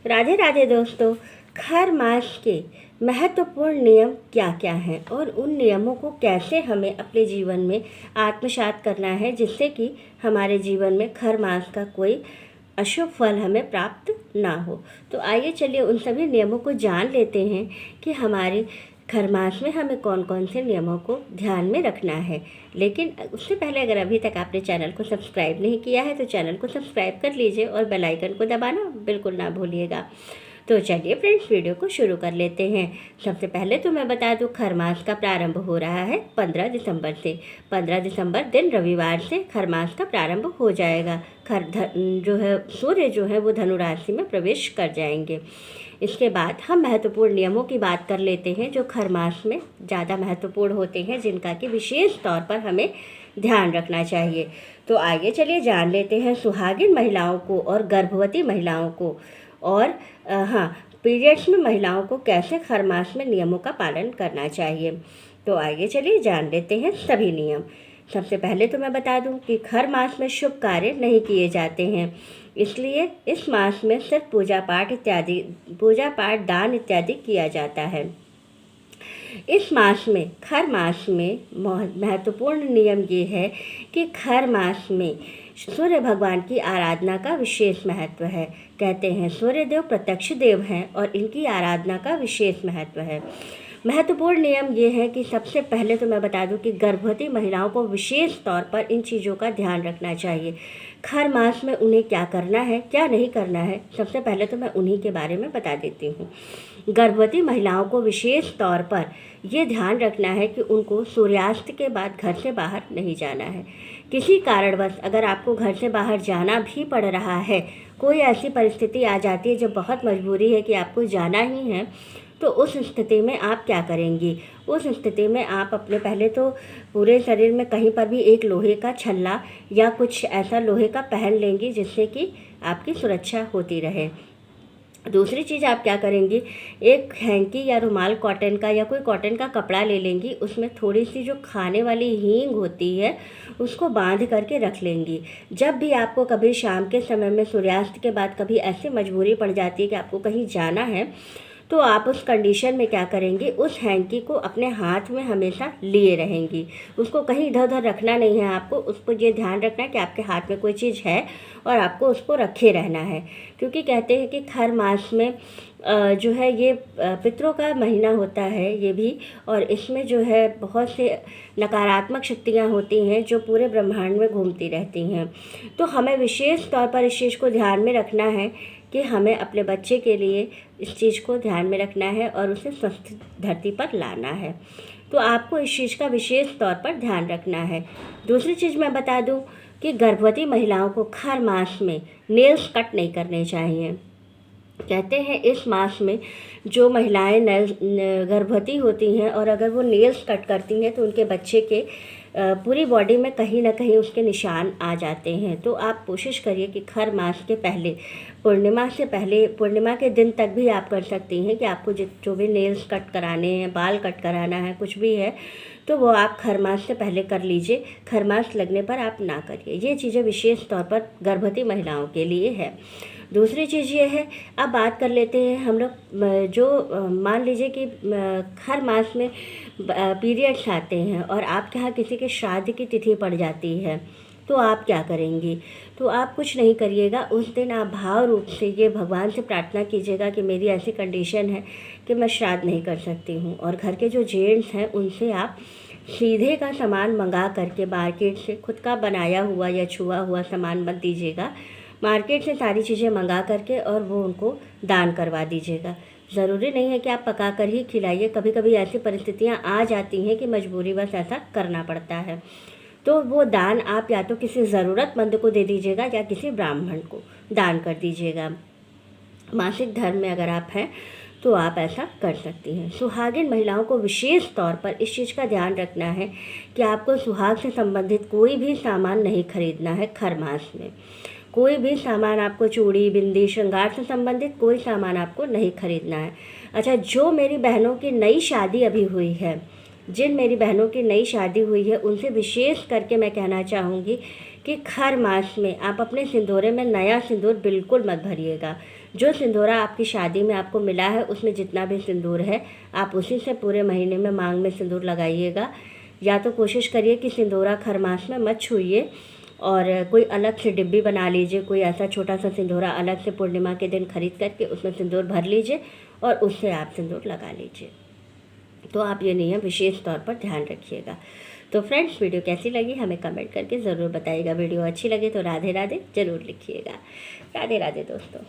राधे राधे दोस्तों। खर मास के महत्वपूर्ण नियम क्या क्या हैं और उन नियमों को कैसे हमें अपने जीवन में आत्मसात करना है जिससे कि हमारे जीवन में खर मास का कोई अशुभ फल हमें प्राप्त ना हो। तो आइए चलिए उन सभी नियमों को जान लेते हैं कि हमारे खर मास में हमें कौन कौन से नियमों को ध्यान में रखना है। लेकिन उससे पहले अगर अभी तक आपने चैनल को सब्सक्राइब नहीं किया है तो चैनल को सब्सक्राइब कर लीजिए और बेल आइकन को दबाना बिल्कुल ना भूलिएगा। तो चलिए फ्रेंड्स, वीडियो को शुरू कर लेते हैं। सबसे पहले तो मैं बता दूं, खर मास का प्रारंभ हो रहा है 15 दिसंबर से। 15 दिसंबर दिन रविवार से खर मास का प्रारंभ हो जाएगा। सूर्य जो है वो धनु राशि में प्रवेश कर जाएंगे। इसके बाद हम महत्वपूर्ण नियमों की बात कर लेते हैं जो खर मास में ज़्यादा महत्वपूर्ण होते हैं, जिनका कि विशेष तौर पर हमें ध्यान रखना चाहिए। तो आइए चलिए जान लेते हैं सुहागिन महिलाओं को और गर्भवती महिलाओं को और पीरियड्स में महिलाओं को कैसे खर मास में नियमों का पालन करना चाहिए। तो आइए चलिए जान लेते हैं सभी नियम। सबसे पहले तो मैं बता दूं कि खर मास में शुभ कार्य नहीं किए जाते हैं, इसलिए इस मास में सिर्फ पूजा पाठ दान इत्यादि किया जाता है। इस मास में खर मास में महत्वपूर्ण नियम ये है कि खर मास में सूर्य भगवान की आराधना का विशेष महत्व है। कहते हैं सूर्य देव प्रत्यक्ष देव हैं और इनकी आराधना का विशेष महत्व है। महत्वपूर्ण नियम ये है कि सबसे पहले तो मैं बता दूं कि गर्भवती महिलाओं को विशेष तौर पर इन चीज़ों का ध्यान रखना चाहिए। खर मास में उन्हें क्या करना है क्या नहीं करना है, सबसे पहले तो मैं उन्हीं के बारे में बता देती हूँ। गर्भवती महिलाओं को विशेष तौर पर ये ध्यान रखना है कि उनको सूर्यास्त के बाद घर से बाहर नहीं जाना है। किसी कारणवश अगर आपको घर से बाहर जाना भी पड़ रहा है, कोई ऐसी परिस्थिति आ जाती है जब बहुत मजबूरी है कि आपको जाना ही है, तो उस स्थिति में आप क्या करेंगी? उस स्थिति में आप अपने पहले तो पूरे शरीर में कहीं पर भी एक लोहे का छल्ला या कुछ ऐसा लोहे का पहन लेंगी जिससे कि आपकी सुरक्षा होती रहे। दूसरी चीज़ आप क्या करेंगी, एक हैंकी या रुमाल कॉटन का या कोई कॉटन का कपड़ा ले लेंगी, उसमें थोड़ी सी जो खाने वाली हींग होती है उसको बांध करके रख लेंगी। जब भी आपको कभी शाम के समय में सूर्यास्त के बाद कभी ऐसी मजबूरी पड़ जाती है कि आपको कहीं जाना है, तो आप उस कंडीशन में क्या करेंगी, उस हैंकी को अपने हाथ में हमेशा लिए रहेंगी। उसको कहीं इधर उधर रखना नहीं है आपको, उसको ये ध्यान रखना है कि आपके हाथ में कोई चीज़ है और आपको उसको रखे रहना है। क्योंकि कहते हैं कि खर मास में जो है ये पितरों का महीना होता है ये भी, और इसमें जो है बहुत से नकारात्मक शक्तियाँ होती हैं जो पूरे ब्रह्मांड में घूमती रहती हैं। तो हमें विशेष तौर पर इस चीज़ को ध्यान में रखना है कि हमें अपने बच्चे के लिए इस चीज़ को ध्यान में रखना है और उसे स्वस्थ धरती पर लाना है। तो आपको इस चीज़ का विशेष तौर पर ध्यान रखना है। दूसरी चीज़ मैं बता दूं कि गर्भवती महिलाओं को खर मास में नेल्स कट नहीं करने चाहिए। कहते हैं इस मास में जो महिलाएं गर्भवती होती हैं और अगर वो नेल्स कट करती हैं तो उनके बच्चे के पूरी बॉडी में कहीं ना कहीं उसके निशान आ जाते हैं। तो आप कोशिश करिए कि खर मास के पहले, पूर्णिमा से पहले, पूर्णिमा के दिन तक भी आप कर सकती हैं कि आपको जो भी नेल्स कट कराने हैं, बाल कट कराना है, कुछ भी है तो वो आप खर मास से पहले कर लीजिए। खर मास लगने पर आप ना करिए। ये चीज़ें विशेष तौर पर गर्भवती महिलाओं के लिए है। दूसरी चीज़ ये है, अब बात कर लेते हैं हम लोग जो मान लीजिए कि हर मास में पीरियड्स आते हैं और आपके यहाँ किसी के श्राद्ध की तिथि पड़ जाती है, तो आप क्या करेंगी? तो आप कुछ नहीं करिएगा। उस दिन आप भाव रूप से ये भगवान से प्रार्थना कीजिएगा कि मेरी ऐसी कंडीशन है कि मैं श्राद्ध नहीं कर सकती हूँ, और घर के जो जेंट्स हैं उनसे आप सीधे का सामान मंगा करके मार्केट से, खुद का बनाया हुआ या छुआ हुआ सामान मत दीजिएगा, मार्केट से सारी चीज़ें मंगा करके और वो उनको दान करवा दीजिएगा। ज़रूरी नहीं है कि आप पका कर ही खिलाइए, कभी कभी ऐसी परिस्थितियाँ आ जाती हैं कि मजबूरीवश ऐसा करना पड़ता है। तो वो दान आप या तो किसी ज़रूरतमंद को दे दीजिएगा या किसी ब्राह्मण को दान कर दीजिएगा। मासिक धर्म में अगर आप हैं तो आप ऐसा कर सकती हैं। सुहागिन महिलाओं को विशेष तौर पर इस चीज़ का ध्यान रखना है कि आपको सुहाग से संबंधित कोई भी सामान नहीं खरीदना है। खर मास में कोई भी सामान, आपको चूड़ी, बिंदी, श्रृंगार से संबंधित कोई सामान आपको नहीं खरीदना है। अच्छा, जो मेरी बहनों की नई शादी अभी हुई है, जिन मेरी बहनों की नई शादी हुई है, उनसे विशेष करके मैं कहना चाहूँगी कि खर मास में आप अपने सिंदूरे में नया सिंदूर बिल्कुल मत भरिएगा। जो सिंदूरा आपकी शादी में आपको मिला है उसमें जितना भी सिंदूर है आप उसी से पूरे महीने में मांग में सिंदूर लगाइएगा। या तो कोशिश करिए कि सिंदूरा खरमास में मत छूइए और कोई अलग से डिब्बी बना लीजिए, कोई ऐसा छोटा सा सिंदूरा अलग से पूर्णिमा के दिन खरीद करके उसमें सिंदूर भर लीजिए और उससे आप सिंदूर लगा लीजिए। तो आप ये नियम विशेष तौर पर ध्यान रखिएगा। तो फ्रेंड्स, वीडियो कैसी लगी हमें कमेंट करके ज़रूर बताइएगा। वीडियो अच्छी लगे तो राधे राधे ज़रूर लिखिएगा। राधे राधे दोस्तों।